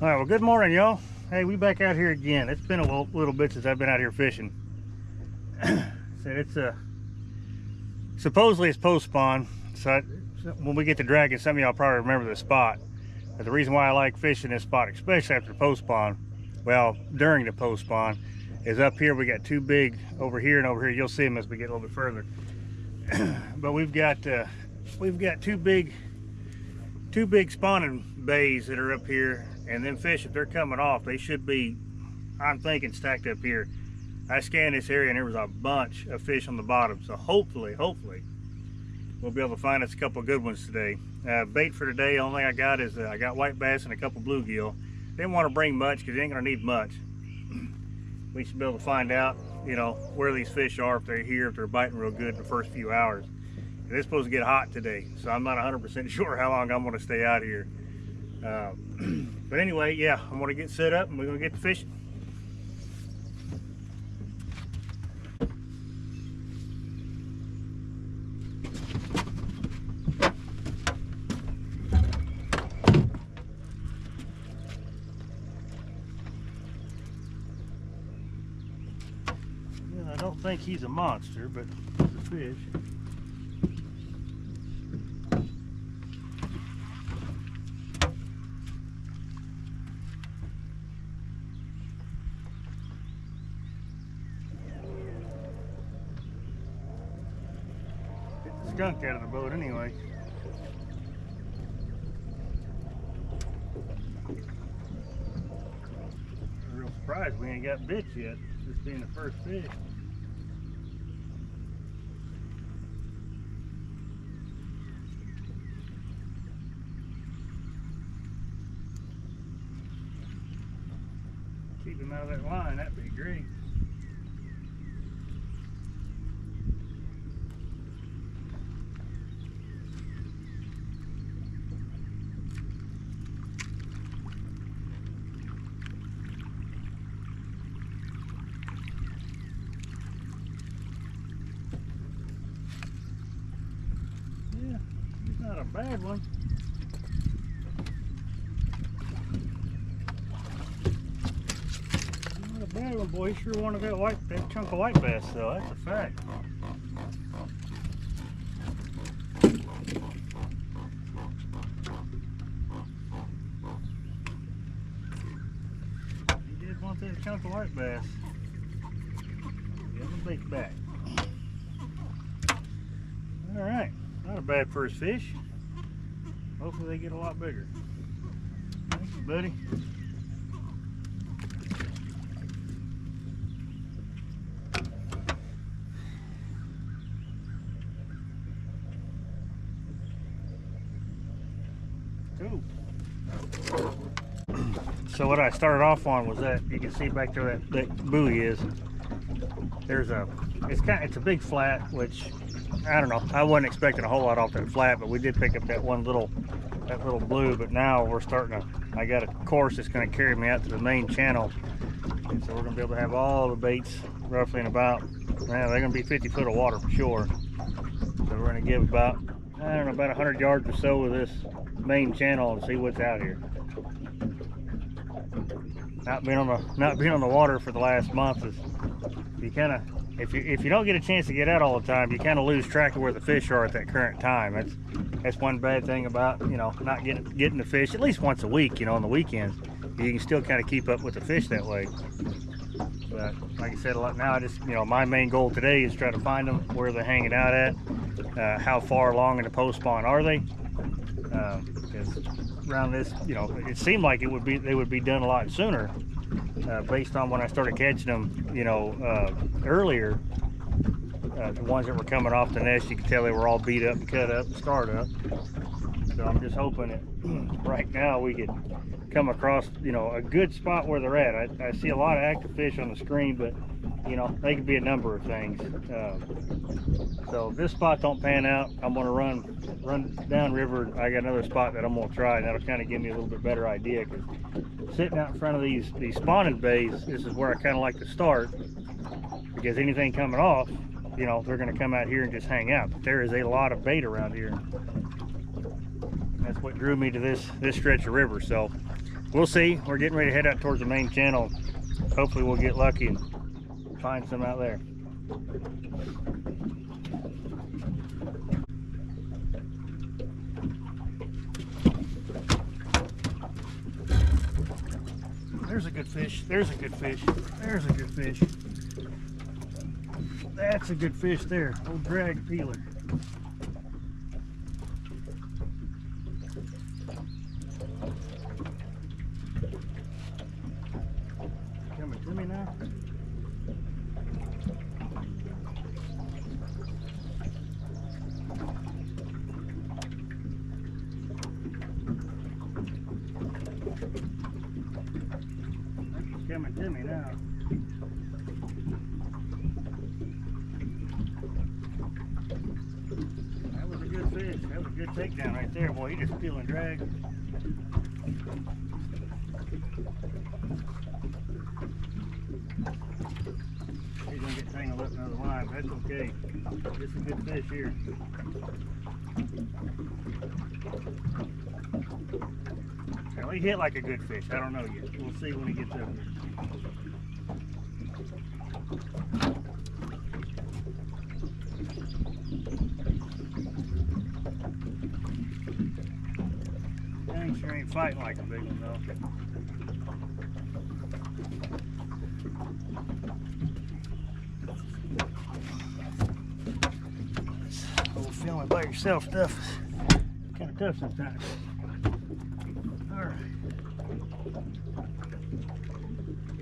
All right, well, good morning, y'all. Hey, we back out here again. It's been a little bit since I've been out here fishing. Said it's supposedly it's post spawn, so when we get to dragging, some of y'all probably remember this spot. But the reason why I like fishing this spot, especially after post spawn, well, during the post spawn, is up here we got two big over here and over here. You'll see them as we get a little bit further. But we've got two big spawning bays that are up here. And then fish, if they're coming off, they should be, I'm thinking, stacked up here. I scanned this area and there was a bunch of fish on the bottom. So hopefully, we'll be able to find us a couple good ones today. Bait for today, only thing I got is I got white bass and a couple bluegill. Didn't want to bring much because you ain't gonna need much. We should be able to find out, you know, where these fish are, if they're here, if they're biting real good in the first few hours. It's supposed to get hot today, so I'm not 100% sure how long I'm gonna stay out here. But anyway, yeah, I'm gonna get set up and we're gonna get to fishing. Yeah, I don't think he's a monster, but he's a fish. Skunk out of the boat anyway. I'm real surprised we ain't got bits yet, this being the first fish. Keep him out of that line, that'd be great. Not a bad one. Not a bad one, boy. You sure wanted that chunk of white bass, though. That's a fact. You did want that chunk of white bass. Get the bait back. All right. Not a bad first fish. Hopefully they get a lot bigger. Thank you, buddy. Cool. So what I started off on was that you can see back there that buoy is. There's it's a big flat, which I don't know. I wasn't expecting a whole lot off that flat, but we did pick up that little blue. But now we're starting to. I got a course that's going to carry me out to the main channel, and so we're going to be able to have all the baits roughly in about. Man, they're going to be 50 foot of water for sure. So we're going to give about 100 yards or so of this main channel and see what's out here. Not being on the water for the last month is you kind of. If you don't get a chance to get out all the time, you kind of lose track of where the fish are at that current time. That's one bad thing about, you know, not getting the fish at least once a week, you know, on the weekends. You can still kind of keep up with the fish that way. But like I said, now my main goal today is try to find them, where they're hanging out at, how far along in the post spawn are they? Because around this, you know, it seemed like they would be done a lot sooner. Based on when I started catching them, you know, earlier, the ones that were coming off the nest, you could tell they were all beat up and cut up and scarred up. So I'm just hoping that right now we could come across, you know, a good spot where they're at. I see a lot of active fish on the screen, but you know, they could be a number of things. So if this spot don't pan out, I'm going to run downriver. I got another spot that I'm going to try, and that'll kind of give me a little bit better idea. Because sitting out in front of these spawning bays, this is where I kind of like to start, because anything coming off, you know, they're going to come out here and just hang out. But there is a lot of bait around here. That's what drew me to this stretch of river. So we'll see. We're getting ready to head out towards the main channel. Hopefully we'll get lucky and find some out there. There's a good fish. There's a good fish. There's a good fish. That's a good fish there. Old drag peeler. Coming to me now. Coming to me now. That was a good fish. That was a good takedown right there, boy. He just peel and drag. He's gonna get tangled up in another line, but that's okay. It's a good fish here. Well, he hit like a good fish. I don't know yet. We'll see when he gets up here. Dang sure ain't fighting like a big one though. This whole filming by yourself stuff is kind of tough sometimes. Alright.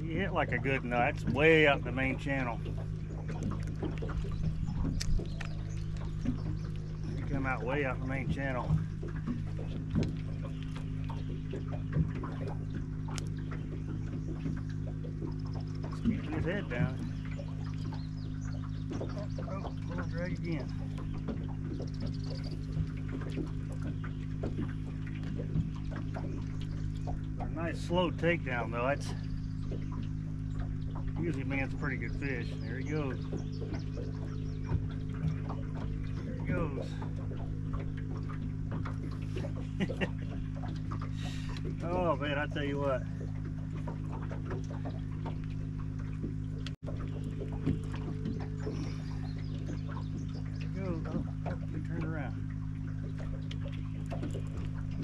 He hit like a good nut. It's way up the main channel. He come out way out the main channel. Just keeping his head down. Oh, little drag again. Nice slow takedown though. That's usually means pretty good fish. There he goes. There he goes. Oh man, I tell you what. There he goes. Oh, he turned around.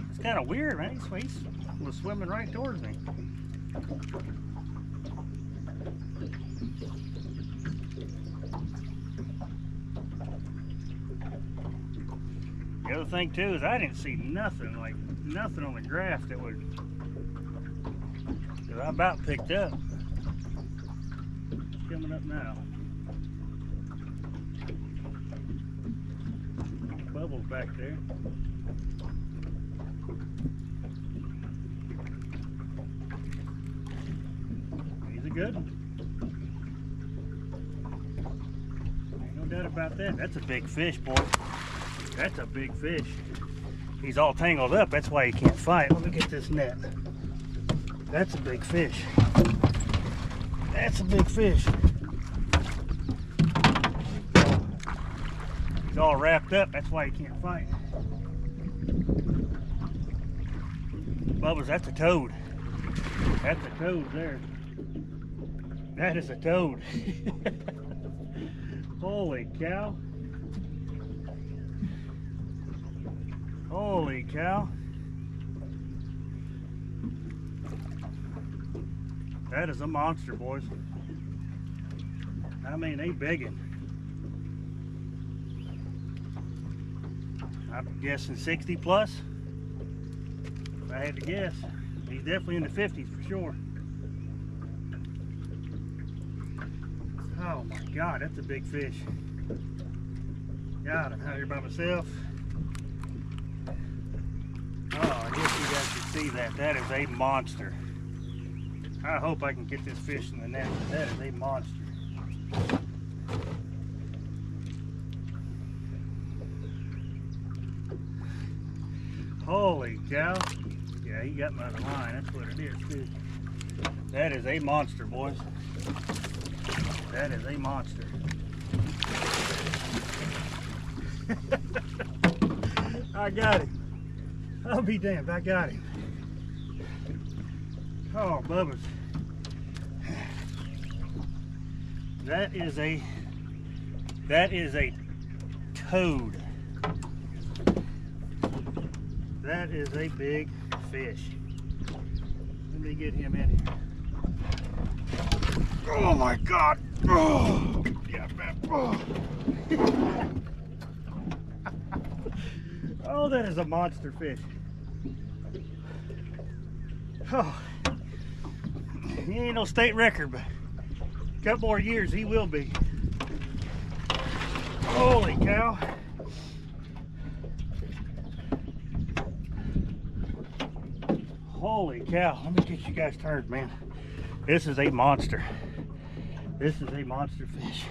It's kind of weird, man. He was swimming right towards me. The other thing too is I didn't see nothing, like nothing on the graph that would, that I about picked up. It's coming up now. Bubbles back there. Good. Ain't no doubt about that. That's a big fish, boy. That's a big fish. He's all tangled up. That's why he can't fight. Let me get this net. That's a big fish. That's a big fish. He's all wrapped up. That's why he can't fight. Bubba's, that's a toad. That's a toad there. That is a toad. Holy cow. Holy cow. That is a monster, boys. I mean, they begging. I'm guessing 60 plus. If I had to guess. He's definitely in the 50s for sure. Oh my God, that's a big fish. God, I'm out here by myself. Oh, I guess you guys should see that. That is a monster. I hope I can get this fish in the net. That is a monster. Holy cow. Yeah, he got me out of line. That's what it is, too. That is a monster, boys. That is a monster. I got him. I'll be damned, I got him. Oh, Bubba's. That is a toad. That is a big fish. Let me get him in here. Oh my God. Oh, yeah, man. Oh. Oh, that is a monster fish. Oh, he ain't no state record, but a couple more years he will be. Holy cow. Holy cow. Let me get you guys turned, man. This is a monster. This is a monster fish.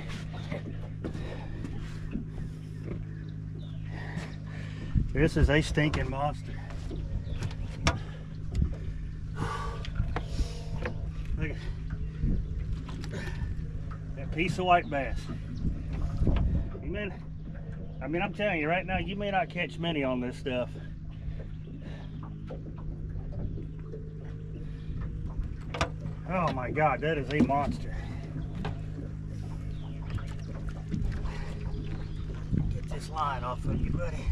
This is a stinking monster. Look at that piece of white bass. I mean, I'm telling you right now, you may not catch many on this stuff. Oh my God, that is a monster. Get this line off of you, buddy.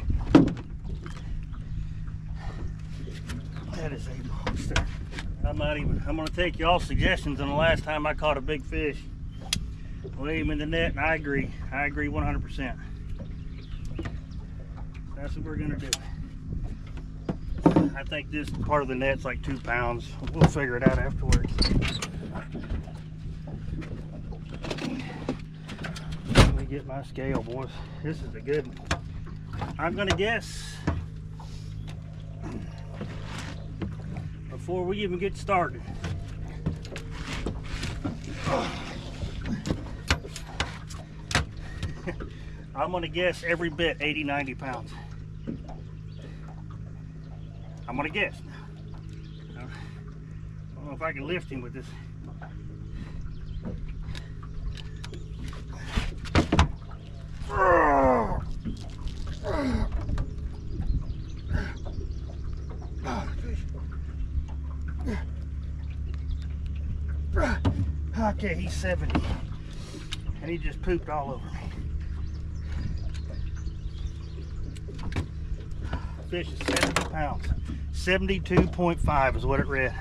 That is a monster. I'm gonna take y'all's suggestions on the last time I caught a big fish. Lay him in the net, and I agree 100%. That's what we're gonna do. I think this part of the net's like 2 pounds. We'll figure it out afterwards. Let me get my scale, boys. This is a good one. I'm gonna guess, before we even get started, I'm gonna guess every bit 80-90 pounds. I'm gonna guess. I don't know if I can lift him with this. Okay, he's 70, and he just pooped all over me. Fish is 70 pounds. 72.5 is what it read.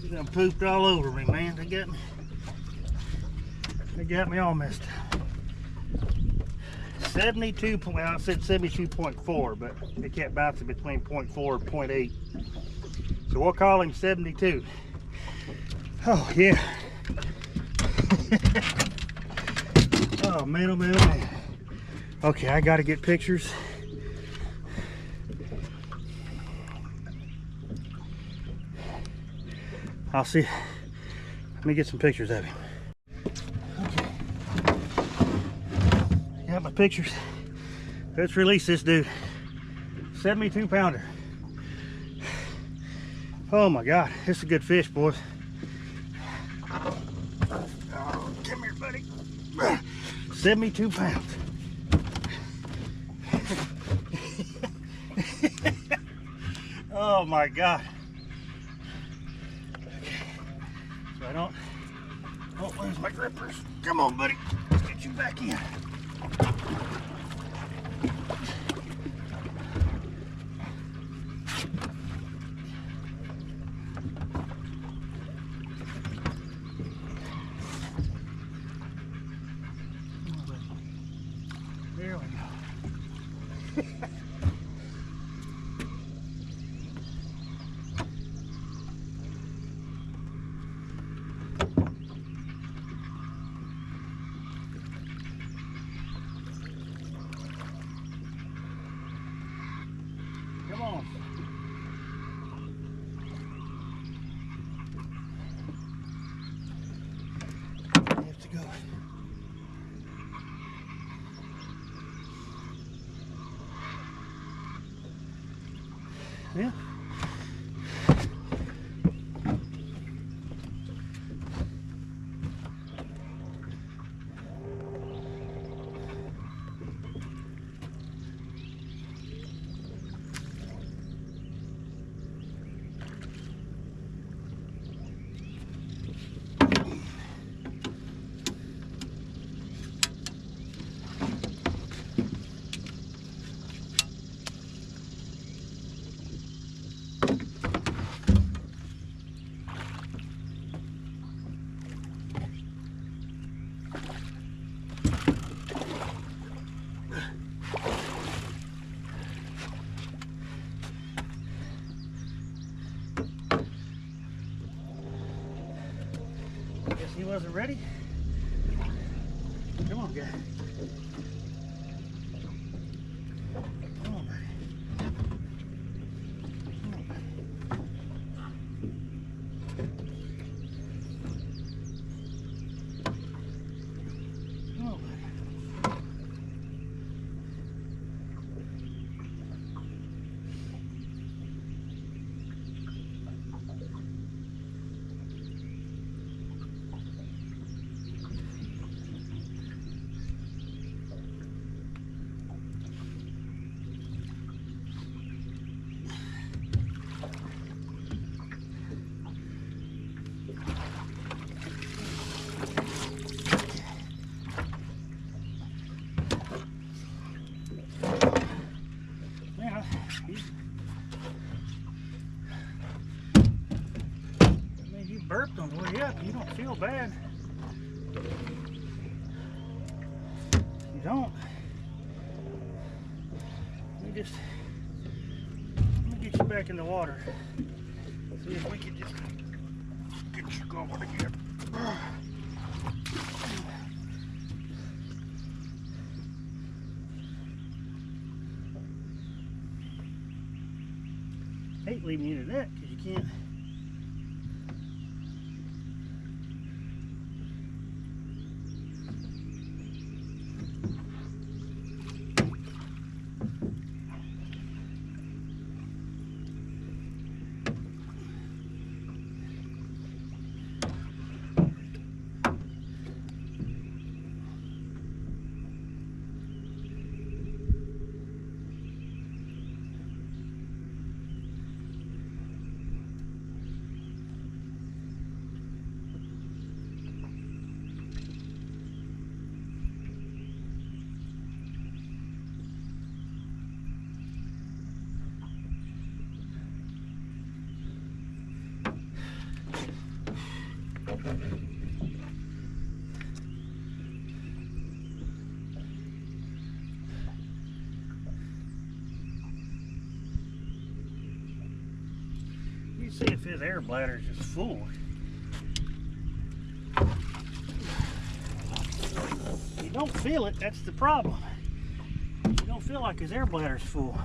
He done pooped all over me, man. They got me all messed up. 72, well, I said 72.4, but it kept bouncing between 0.4 and 0.8. So we'll call him 72. Oh, yeah. Oh, man, oh, man, oh, man. Okay, I got to get pictures. I'll see. Let me get some pictures of him. Got my pictures. Let's release this dude. 72 pounder. Oh my God, this is a good fish, boys. Oh, come here, buddy. 72 pounds. Oh my God. Okay. So I don't lose my grippers. Come on, buddy. Let's get you back in. There we go. Come on. You have to go. Yeah. Guess he wasn't ready. Come on, guy. Come on, buddy. Come on, buddy. Come on, buddy. Yeah, I mean, you burped on the way up. You don't feel bad. You don't. Let me get you back in the water. See if we can just get you going again. Hate leaving you to that because you can't. You see if his air bladder is just full. You don't feel it, that's the problem. You don't feel like his air bladder is full.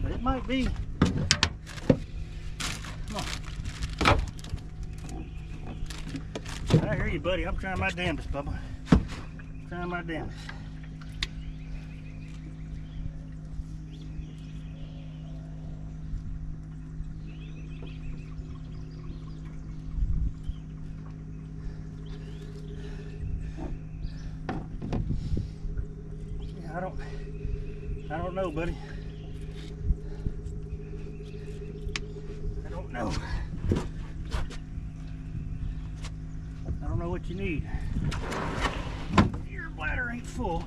But it might be. Come on. I hear you, buddy. I'm trying my damnedest, Bubba. Trying my damnedest. I don't know, buddy. I don't know. I don't know what you need. Your bladder ain't full.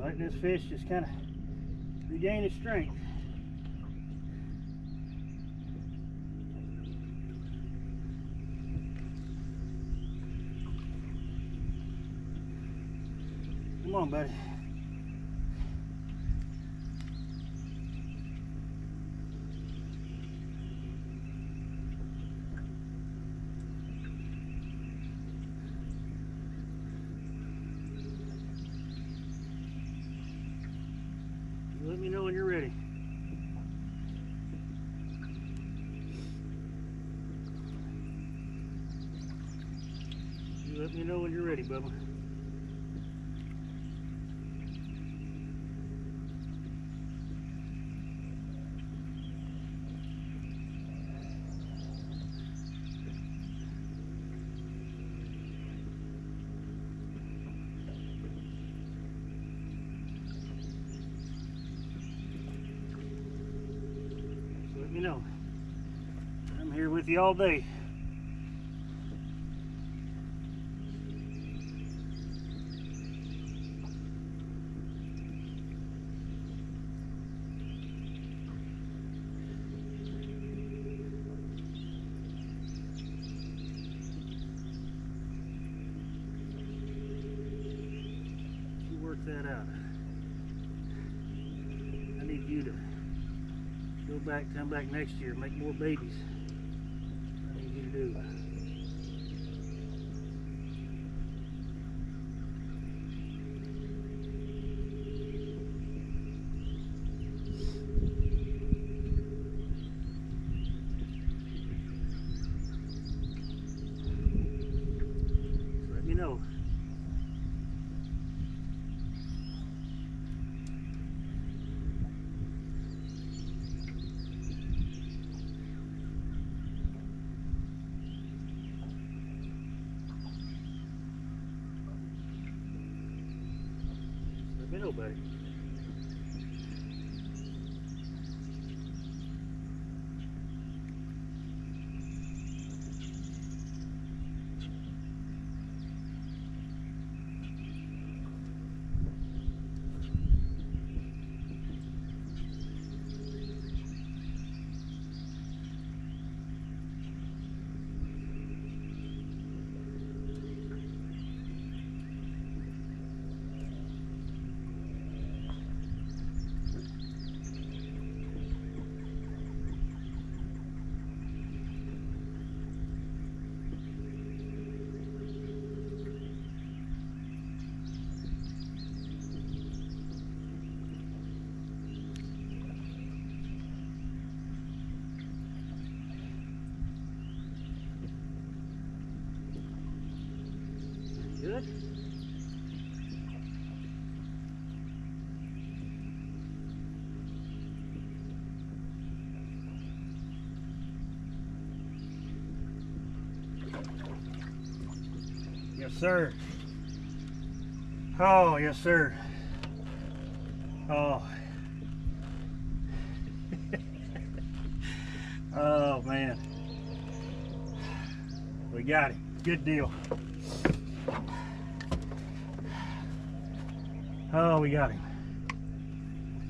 Letting this fish just kind of regain its strength. Come on, buddy. Let me know when you're ready, Bubba. Let me know. I'm here with you all day. You work that out. I need you to go back, come back next year, make more babies. I need you to do. So let me know. Let me know, buddy. Good. Yes, sir. Oh, yes, sir. Oh. Oh, man. We got it. Good deal. Oh, we got him.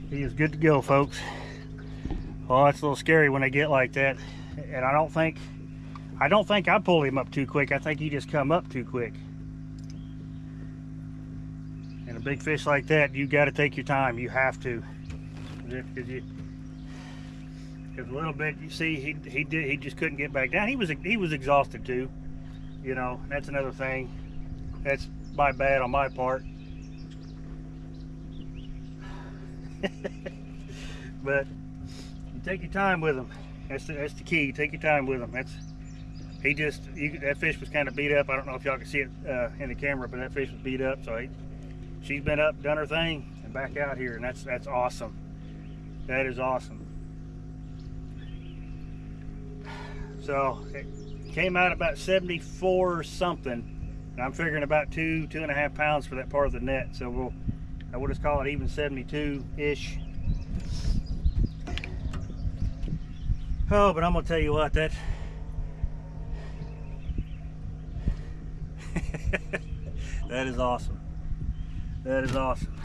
He is good to go, folks. Oh, it's a little scary when they get like that. And I don't think I pulled him up too quick. I think he just come up too quick. And a big fish like that, you got to take your time. You have to. Because a little bit, you see, he just couldn't get back down. He was exhausted too. You know, that's another thing. That's my bad on my part. But you take your time with him. That's the key. Take your time with him. That fish was kind of beat up. I don't know if y'all can see it in the camera, but that fish was beat up. So she's been up, done her thing, and back out here, and that's awesome. That is awesome. So it came out about 74 something, and I'm figuring about 2.5 pounds for that part of the net. So I would just call it even 72-ish. Oh, but I'm gonna tell you what, that that is awesome. That is awesome.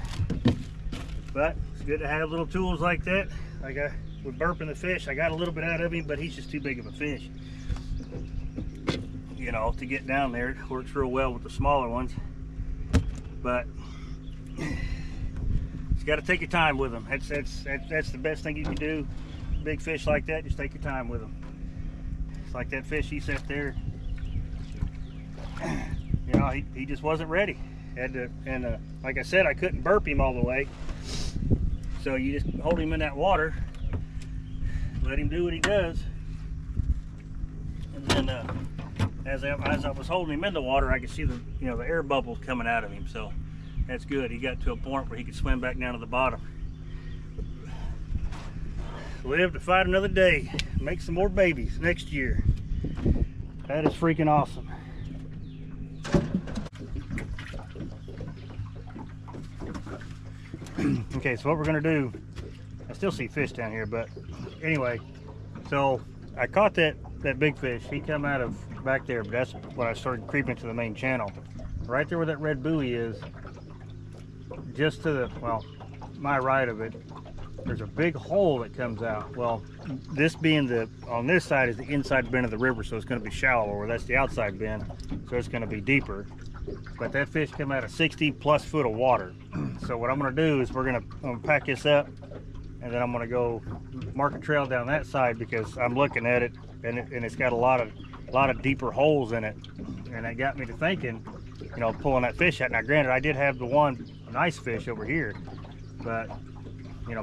But it's good to have little tools like that. Like with burping the fish, I got a little bit out of him, but he's just too big of a fish. You know, to get down there. It works real well with the smaller ones. But you got to take your time with them. That's the best thing you can do. Big fish like that, just take your time with them. It's like that fish he sat there. You know, he just wasn't ready. And like I said, I couldn't burp him all the way. So you just hold him in that water, let him do what he does, and then as I was holding him in the water, I could see the the air bubbles coming out of him. So that's good. He got to a point where he could swim back down to the bottom. Live to fight another day. Make some more babies next year. That is freaking awesome. Okay, so what we're gonna do, I still see fish down here, but anyway, so I caught that big fish. He come out of back there, but that's when I started creeping to the main channel. Right there where that red buoy is, just to the, well, my right of it, there's a big hole that comes out. Well, this being on this side is the inside bend of the river, so it's going to be shallower. Where that's the outside bend, so it's going to be deeper. But that fish came out of 60+ foot of water. So what I'm going to do is I'm going to pack this up, and then I'm going to go mark a trail down that side, because I'm looking at it, and it's got a lot of deeper holes in it, and that got me to thinking, pulling that fish out. Now, granted, I did have the one nice fish over here, but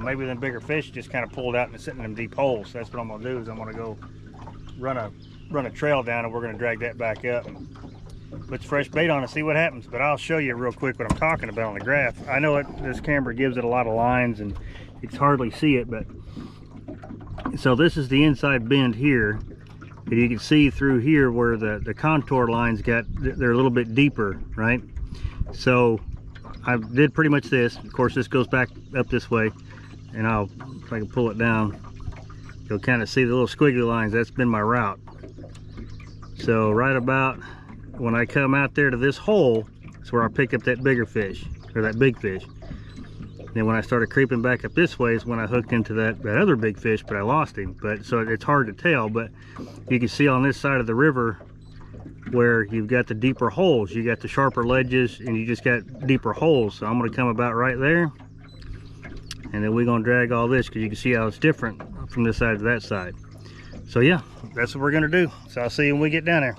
maybe them bigger fish just kind of pulled out and it's sitting in them deep holes. So that's what I'm gonna do, is I'm gonna go run a trail down, and we're gonna drag that back up and put the fresh bait on and see what happens. But I'll show you real quick what I'm talking about on the graph. I know this camera gives it a lot of lines and you can hardly see it, but so this is the inside bend here, and you can see through here where the contour lines they're a little bit deeper, right? So I did pretty much this. Of course, this goes back up this way, and if I can pull it down, you'll kind of see the little squiggly lines. That's been my route. So right about when I come out there to this hole, it's where I pick up that bigger fish, or that big fish. Then when I started creeping back up this way is when I hooked into that other big fish, but I lost him. But so it's hard to tell, but you can see on this side of the river where you've got the deeper holes, you got the sharper ledges, and you just got deeper holes. So I'm going to come about right there, and then we're going to drag all this, because you can see how it's different from this side to that side. So yeah, that's what we're going to do. So I'll see you when we get down there.